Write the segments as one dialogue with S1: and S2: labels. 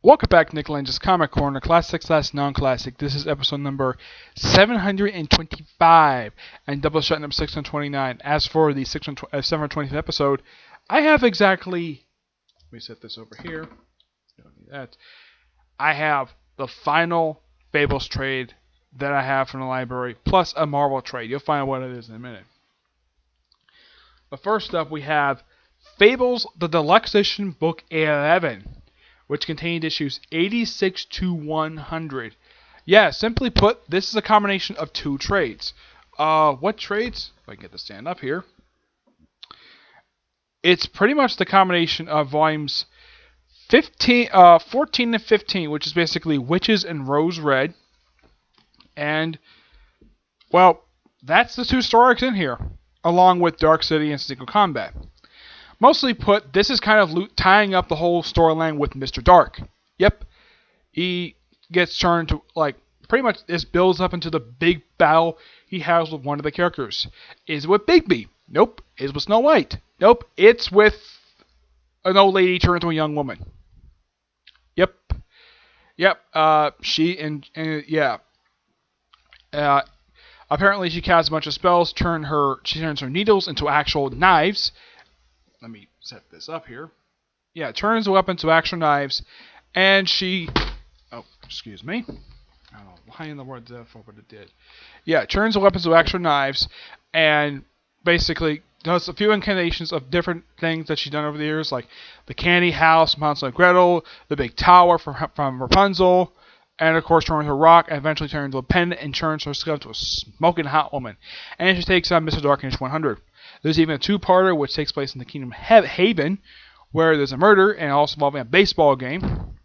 S1: Welcome back to Nick Lenz's Comic Corner, Classic/Non-Classic. This is episode number 725 and Doubleshot number 629. As for the 720th episode, I have exactly... Let me set this over here. Don't need that. I have the final Fables trade that I have from the library, plus a Marvel trade. You'll find out what it is in a minute. But first up, we have Fables, the Deluxe Edition, Book 11. Which contained issues 86 to 100. Yeah, simply put, this is a combination of two trades. What trades? If I can get this stand up here. It's pretty much the combination of volumes 14 and 15, which is basically Witches and Rose Red. And, well, that's the two story arcs in here, along with Dark City and Single Combat. Mostly put, this is kind of tying up the whole storyline with Mr. Dark. Yep. He gets turned to, pretty much this builds up into the big battle he has with one of the characters. Is it with Bigby? Nope. Is it with Snow White? Nope. It's with an old lady turned into a young woman. Yep. Apparently she casts a bunch of spells, she turns her needles into actual knives. Let me set this up here. Yeah, turns the weapon to actual knives, and she... Oh, excuse me. I don't know why in the world did that for, but it did. Yeah, turns the weapons to actual knives, and basically does a few incarnations of different things that she's done over the years, like the candy house, Hansel and Gretel, the big tower from Rapunzel, and of course turns her rock, and eventually turns into a pendant, and turns herself into a smoking hot woman. And she takes on Mr. Dark in issue 100. There's even a two-parter which takes place in the Kingdom Haven, where there's a murder and also involving a baseball game.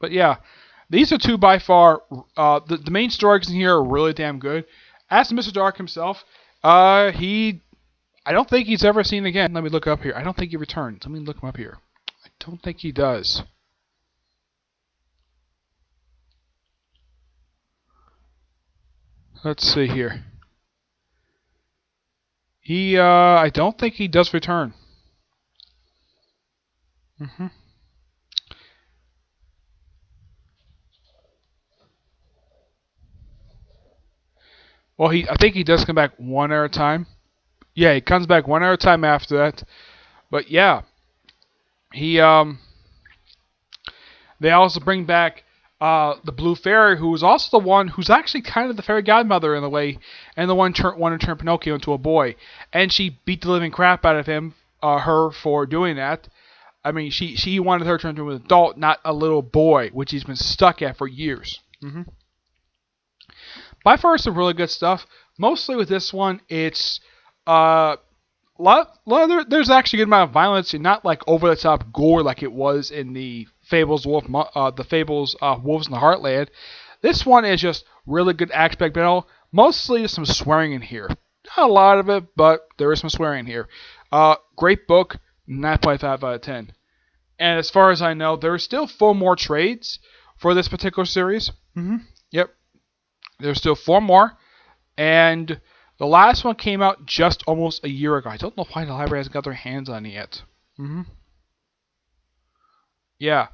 S1: But yeah, these are two by far. The main stories in here are really damn good. As to Mr. Dark himself, I don't think he's ever seen again. Let me look up here. I don't think he returns. Let me look him up here. I don't think he does. Let's see here. I don't think he does return. Well, I think he does come back one at a time. Yeah, he comes back one at a time after that. But yeah, they also bring back the Blue Fairy, who is also the one who's actually kind of the fairy godmother in a way, and the one who turned Pinocchio into a boy. And she beat the living crap out of her for doing that. I mean, she wanted her to turn into an adult, not a little boy, which he's been stuck at for years. By far, some really good stuff. Mostly with this one, it's there's actually a good amount of violence, and not like over the top gore like it was in the Fables Wolves in the Heartland. This one is just really good action battle. Mostly some swearing in here. Not a lot of it, but there is some swearing here. Great book, 9.5 out of 10. And as far as I know, there are still 4 more trades for this particular series. Yep. There's still 4 more. And the last one came out just almost a year ago. I don't know why the library hasn't got their hands on it yet. Yeah.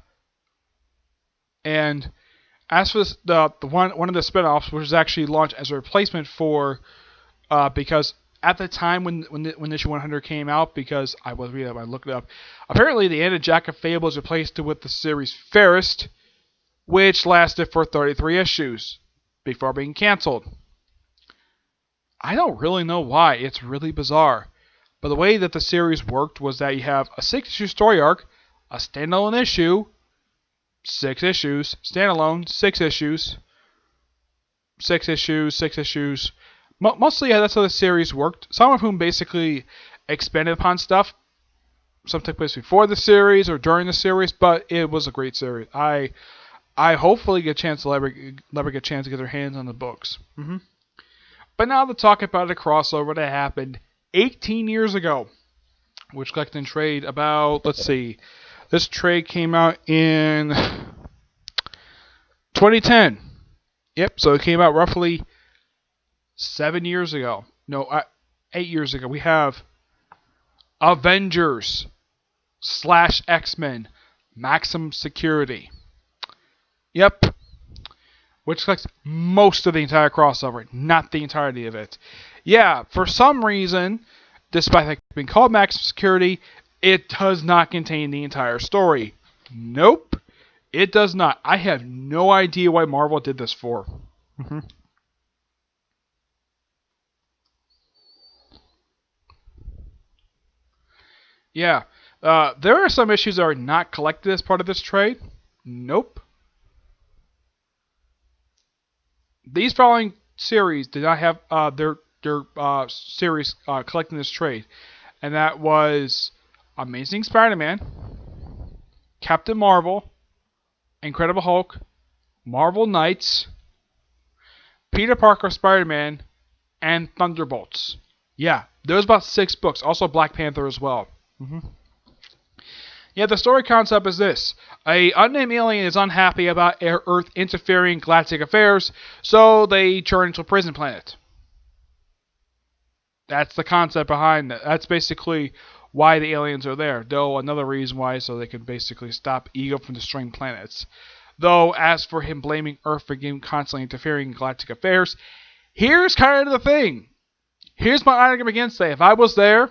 S1: And as for this, one of the spinoffs, which was actually launched as a replacement for, because at the time when issue 100 came out, because I was reading it, I looked it up. Apparently, the end of Jack of Fables replaced it with the series Fairest, which lasted for 33 issues before being canceled. I don't really know why. It's really bizarre. But the way that the series worked was that you have a 6-issue story arc, a standalone issue, 6 issues, standalone, 6 issues, 6 issues, 6 issues. Mostly, yeah, that's how the series worked. Some of whom basically expanded upon stuff. Some took place before the series or during the series, but it was a great series. I hopefully get a chance to get a chance to get their hands on the books. But now to talk about a crossover that happened 18 years ago, which collected in trade about, let's see, this trade came out in 2010. Yep, so it came out roughly 7 years ago. No, 8 years ago. We have Avengers / X-Men Maximum Security. Yep. Which collects most of the entire crossover, not the entirety of it. Yeah, for some reason, despite it being called Maximum Security, it does not contain the entire story. Nope, it does not. I have no idea why Marvel did this for. Yeah, there are some issues that are not collected as part of this trade. Nope. These following series did not have their series collecting this trade, and that was Amazing Spider-Man, Captain Marvel, Incredible Hulk, Marvel Knights, Peter Parker Spider-Man, and Thunderbolts. Yeah, there was about 6 books. Also Black Panther as well. Yeah, the story concept is this. A unnamed alien is unhappy about Earth interfering in galactic affairs, so they turn into a prison planet. That's the concept behind it. That's basically why the aliens are there. Though another reason why is so they can basically stop Ego from destroying planets. Though, as for him blaming Earth for constantly interfering in galactic affairs, here's kind of the thing. Here's my argument against that. If I was there,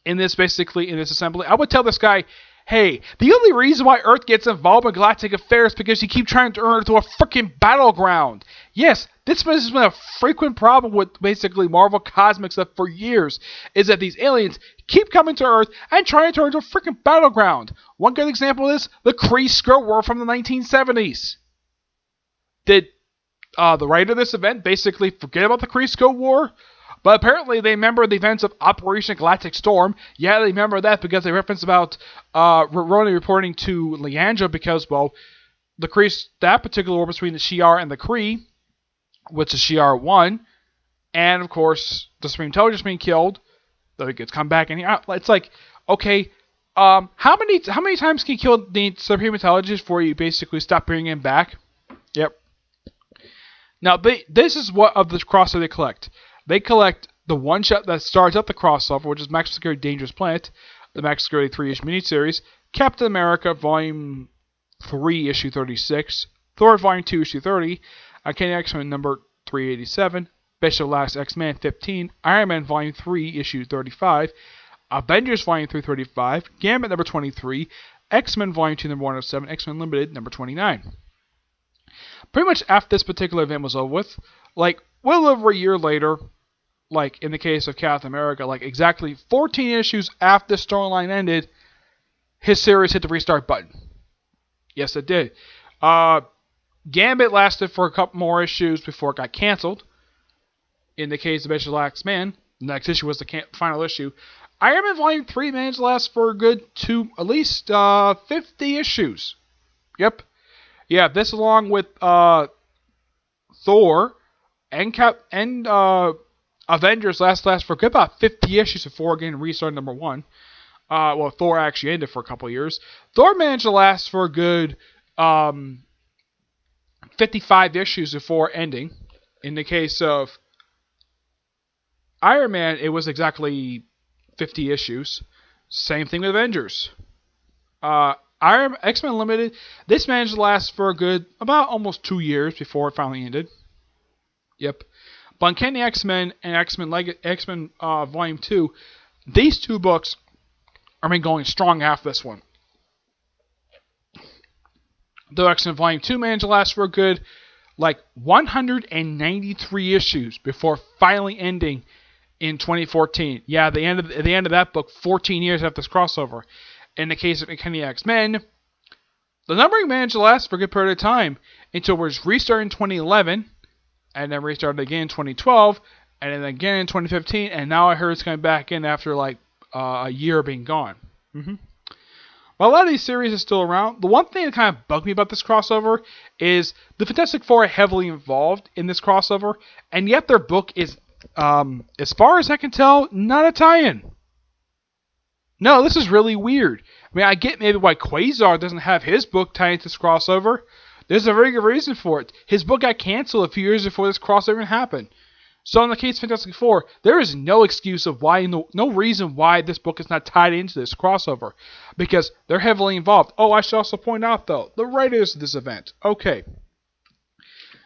S1: in this assembly, I would tell this guy, hey, the only reason why Earth gets involved in galactic affairs is because you keep trying to turn it into a freaking battleground. Yes, this has been a frequent problem with basically Marvel Cosmic stuff for years, is that these aliens keep coming to Earth and trying to turn it into a freaking battleground. One good example is the Kree-Skrull War from the 1970s. Did the writer of this event basically forget about the Kree-Skrull War? But apparently they remember the events of Operation Galactic Storm. Yeah, they remember that because they reference about Roni reporting to Leandra because, well, that particular war between the Shi'ar and the Kree, which the Shi'ar won, and of course the Supreme Intelligence being killed, though he gets come back and it's like, okay, how many times can you kill the Supreme Intelligence before you basically stop bringing him back? Yep. Now this is what of the crossover they collect. They collect the one-shot that starts up the crossover, which is Maximum Security Dangerous Planet, the Maximum Security 3-issue miniseries, Captain America Volume 3, Issue 36, Thor Volume 2, Issue 30, Uncanny X-Men number 387, Bishop Last X-Men 15, Iron Man Volume 3, Issue 35, Avengers Volume 335, Gambit number 23, X-Men Volume 2, number 107, X-Men Limited number 29. Pretty much after this particular event was over with, like, well over a year later, like in the case of Captain America, like exactly 14 issues after the storyline ended, his series hit the restart button. Yes, it did. Gambit lasted for a couple more issues before it got canceled. In the case of Bishop X-Men, the next issue was the final issue. Iron Man Volume 3 managed to last for a good at least 50 issues. Yep. Yeah, this along with Thor and Avengers last for good about 50 issues before getting restarted number 1. Well, Thor actually ended for a couple of years. Thor managed to last for a good 55 issues before ending. In the case of Iron Man, it was exactly 50 issues. Same thing with Avengers. X-Men Limited, this managed to last for a good about almost 2 years before it finally ended. Yep. But Uncanny X-Men and X-Men Volume 2, these 2 books are been going strong after this one. Though X-Men Volume 2 managed to last for a good, 193 issues before finally ending in 2014. Yeah, at the end of that book, 14 years after this crossover. In the case of Uncanny X-Men, the numbering managed to last for a good period of time until it was restarted in 2011, and then restarted again in 2012, and then again in 2015, and now I heard it's coming back in after a year being gone. But a lot of these series are still around. The one thing that kind of bugged me about this crossover is the Fantastic Four are heavily involved in this crossover, and yet their book is, as far as I can tell, not a tie-in. No, this is really weird. I mean, I get maybe why Quasar doesn't have his book tied into this crossover. There's a very good reason for it. His book got canceled a few years before this crossover even happened. So in the case of Fantastic Four, there is no excuse of why, no reason why this book is not tied into this crossover, because they're heavily involved. Oh, I should also point out though, the writers of this event. Okay.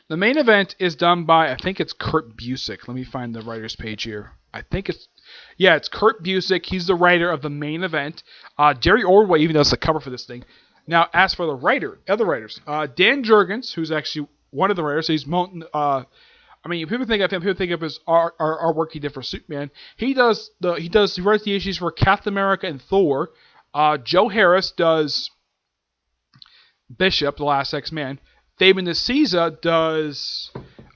S1: The main event is done by, I think it's Kurt Busiek. Let me find the writer's page here. It's Kurt Busiek. He's the writer of the main event. Jerry Ordway even does the cover for this thing. Now, as for the other writers, Dan Jurgens, who's actually one of the writers, he's people think of him. People think of his artwork he did for Superman. He writes the issues for Captain America and Thor. Joe Harris does Bishop, the Last X-Man. Fabian Nicieza does,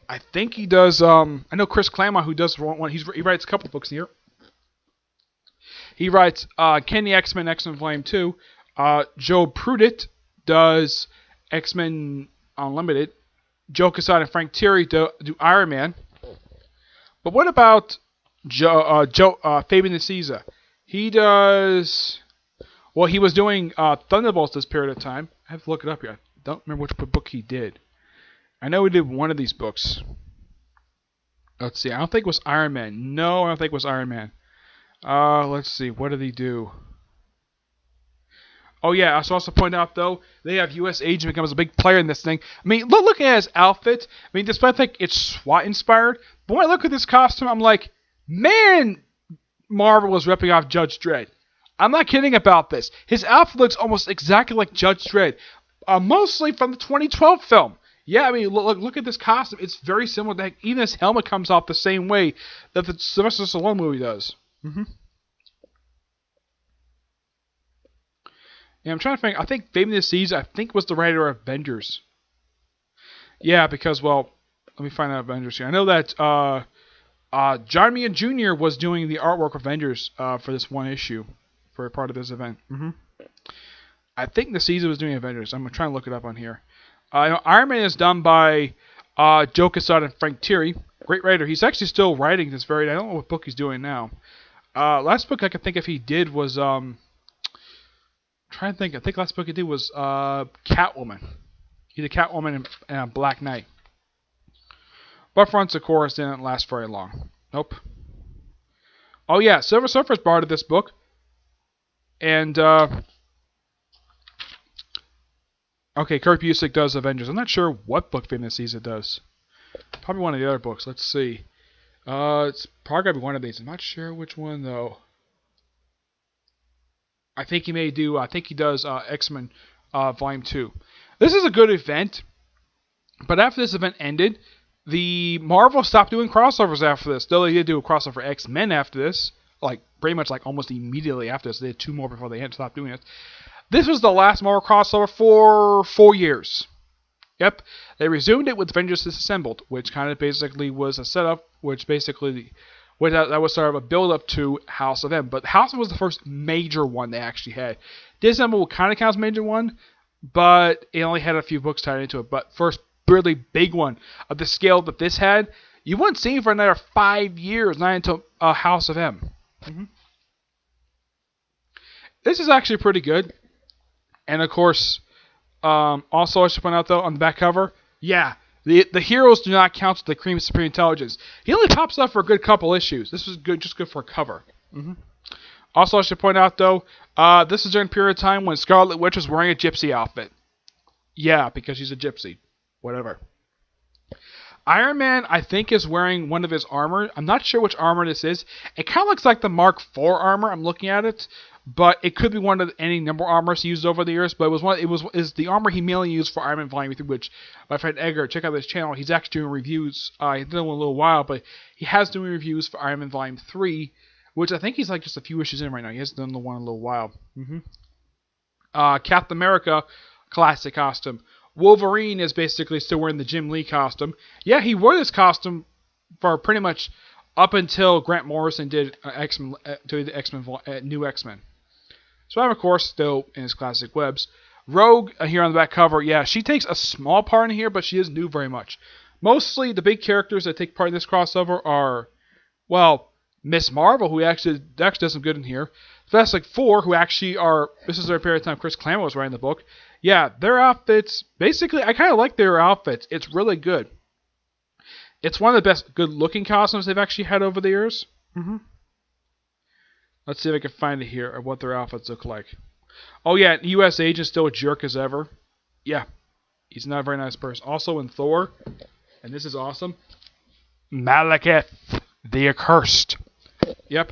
S1: I think he does, I know Chris Claremont, who does one, he writes a couple of books here. He writes Kenny X-Men Volume 2. Joe Pruitt does X-Men Unlimited. Joe Quesada and Frank Thierry do Iron Man. But what about Fabian Nicieza? He does, well, he was doing Thunderbolts this period of time. I have to look it up here. I don't remember which book he did. I know he did one of these books. Let's see. I don't think it was Iron Man. No, I don't think it was Iron Man. Let's see. What did he do? Oh yeah, I should also point out though, they have U.S. Agent becomes a big player in this thing. I mean, look at his outfit. I mean, despite the fact it's SWAT inspired, but when I look at this costume, I'm like, man, Marvel was ripping off Judge Dredd. I'm not kidding about this. His outfit looks almost exactly like Judge Dredd. Mostly from the 2012 film. Yeah, I mean, look at this costume. It's very similar. Even his helmet comes off the same way that the Sylvester Stallone movie does. Yeah, I'm trying to think. I think Fabian Nicieza, was the writer of Avengers. Yeah, because, well, let me find out Avengers here. I know that John Romita Jr. was doing the artwork of Avengers for this one issue, for a part of this event. I think Nicieza was doing Avengers. I'm trying to look it up on here. Iron Man is done by Joe Quesada and Frank Thierry. Great writer. He's actually still writing this I don't know what book he's doing now. Last book I could think if he did was I'm trying to think. I think last book he did was Catwoman. He did Catwoman and Black Knight. But Fronts, of course, didn't last very long. Nope. Oh yeah, Silver Surfer's part of this book. And okay, Kurt Busiek does Avengers. I'm not sure what book Fabian Nicieza does. Probably one of the other books. Let's see. It's probably going to be one of these. I'm not sure which one, though. I think he does X-Men Volume 2. This is a good event, but after this event ended, the Marvel stopped doing crossovers after this. Though they did do a crossover for X-Men after this. Pretty much almost immediately after this. They had 2 more before they had to stop doing it. This was the last Marvel crossover for 4 years. Yep. They resumed it with Avengers Disassembled, which kind of basically was a setup, that was sort of a build-up to House of M. But House of M was the first major one they actually had. Disassembled kind of counts as a major one, but it only had a few books tied into it. But first really big one of the scale that this had, you wouldn't see it for another 5 years, not until House of M. This is actually pretty good. And of course, also I should point out though, on the back cover, yeah, the heroes do not count to the cream of superior intelligence. He only pops up for a good couple issues. This was good, just good for a cover. Also, I should point out though, this is during a period of time when Scarlet Witch was wearing a gypsy outfit. Yeah, because she's a gypsy. Whatever. Iron Man, I think, is wearing one of his armor. I'm not sure which armor this is. It kind of looks like the Mark IV armor. I'm looking at it. But it could be one of any number of armors he used over the years. But is the armor he mainly used for Iron Man Volume 3, which my friend Edgar, check out this channel. He's actually doing reviews. He's done one a little while, but he has doing reviews for Iron Man Volume 3, which I think he's just a few issues in right now. He hasn't done the one in a little while. Captain America, classic costume. Wolverine is basically still wearing the Jim Lee costume. Yeah, he wore this costume for pretty much up until Grant Morrison did X-Men, New X-Men. So I'm, of course, still in his classic webs. Rogue, here on the back cover, yeah, she takes a small part in here, but she doesn't do very much. Mostly, the big characters that take part in this crossover are, well, Miss Marvel, who actually does some good in here. Fantastic Four, who actually are, this is their period of time Chris Claremont was writing the book. Yeah, their outfits, basically, I kind of like their outfits. It's really good. It's one of the best good-looking costumes they've actually had over the years. Let's see if I can find it here, or what their outfits look like. Oh yeah, U.S. Agent's still a jerk as ever. Yeah, he's not a very nice person. Also in Thor, and this is awesome, Malekith the Accursed. Yep.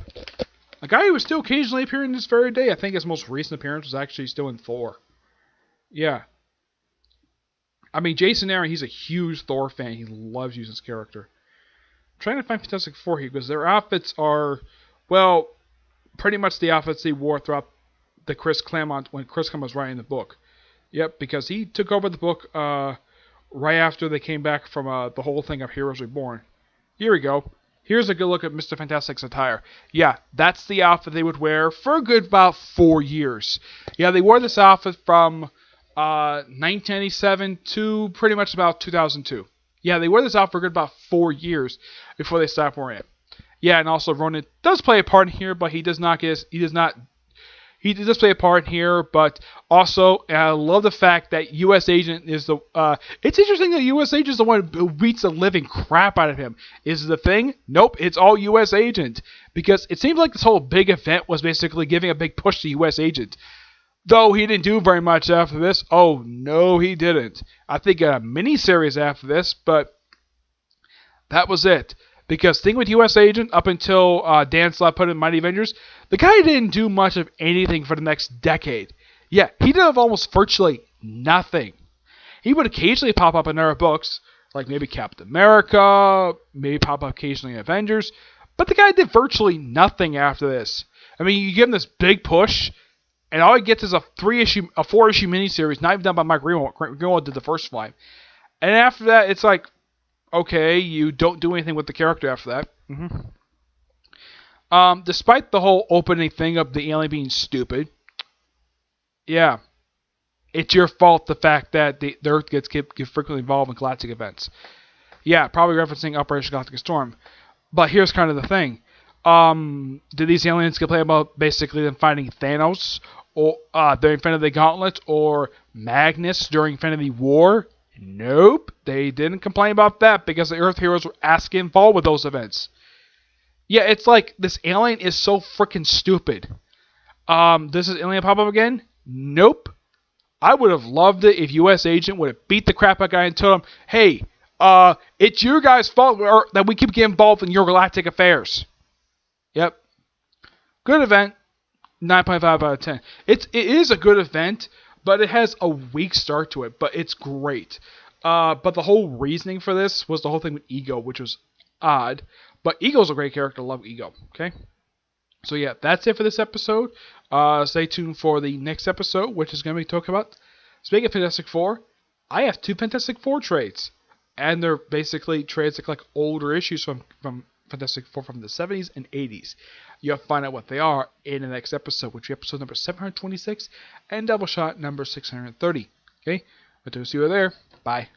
S1: A guy who was still occasionally appearing this very day. I think his most recent appearance was actually still in Thor. Yeah. I mean, Jason Aaron, he's a huge Thor fan. He loves using his character. I'm trying to find Fantastic Four here, because their outfits are, well, pretty much the outfits they wore throughout the Chris Claremont, when Chris Claremont was writing the book. Yep, because he took over the book right after they came back from the whole thing of Heroes Reborn. Here we go. Here's a good look at Mr. Fantastic's attire. Yeah, that's the outfit they would wear for a good about 4 years. Yeah, they wore this outfit from 1997 to pretty much about 2002. Yeah, they wore this outfit for a good about 4 years before they stopped wearing it. Yeah, and also Ronan does play a part in here, but he does play a part in here, but also I love the fact that U.S. Agent is the. It's interesting that U.S. Agent is the one who beats the living crap out of him. Is the thing? Nope, it's all U.S. Agent, because it seems like this whole big event was basically giving a big push to U.S. Agent. Though he didn't do very much after this. Oh no, he didn't. I think a mini-series after this, but that was it. Because thing with U.S. Agent, up until Dan Slott put in Mighty Avengers, the guy didn't do much of anything for the next decade. Yeah, he did have almost virtually nothing. He would occasionally pop up in other books, like maybe Captain America, maybe pop up occasionally in Avengers, but the guy did virtually nothing after this. I mean, you give him this big push, and all he gets is a 4-issue miniseries, not even done by Mike Greenwald. Greenwald did the first one. And after that, it's like, okay, you don't do anything with the character after that. Despite the whole opening thing of the alien being stupid, yeah, it's your fault the fact that the Earth gets frequently involved in galactic events. Yeah, probably referencing Operation Galactic Storm. But here's kind of the thing. Did these aliens complain about basically them fighting Thanos, or during Infinity Gauntlet, or Magnus during Infinity War? Nope, they didn't complain about that because the Earth heroes were asking involved with those events. Yeah, it's like this alien is so freaking stupid. Does this alien pop up again? Nope. I would have loved it if U.S. Agent would have beat the crap out of the guy and told him, hey, it's your guys' fault that we keep getting involved in your galactic affairs. Yep. Good event. 9.5 out of 10. It is a good event, but it has a weak start to it, but it's great. But the whole reasoning for this was the whole thing with Ego, which was odd. But Ego's a great character. I love Ego. Okay? So yeah, that's it for this episode. Stay tuned for the next episode, which is going to be talking about, speaking of Fantastic Four, I have 2 Fantastic Four trades. And they're basically trades that collect older issues from Fantastic Four from the 70s and 80s. You'll find out what they are in the next episode, which is episode number 726 and Doubleshot number 630. Okay? But to see you there. Bye.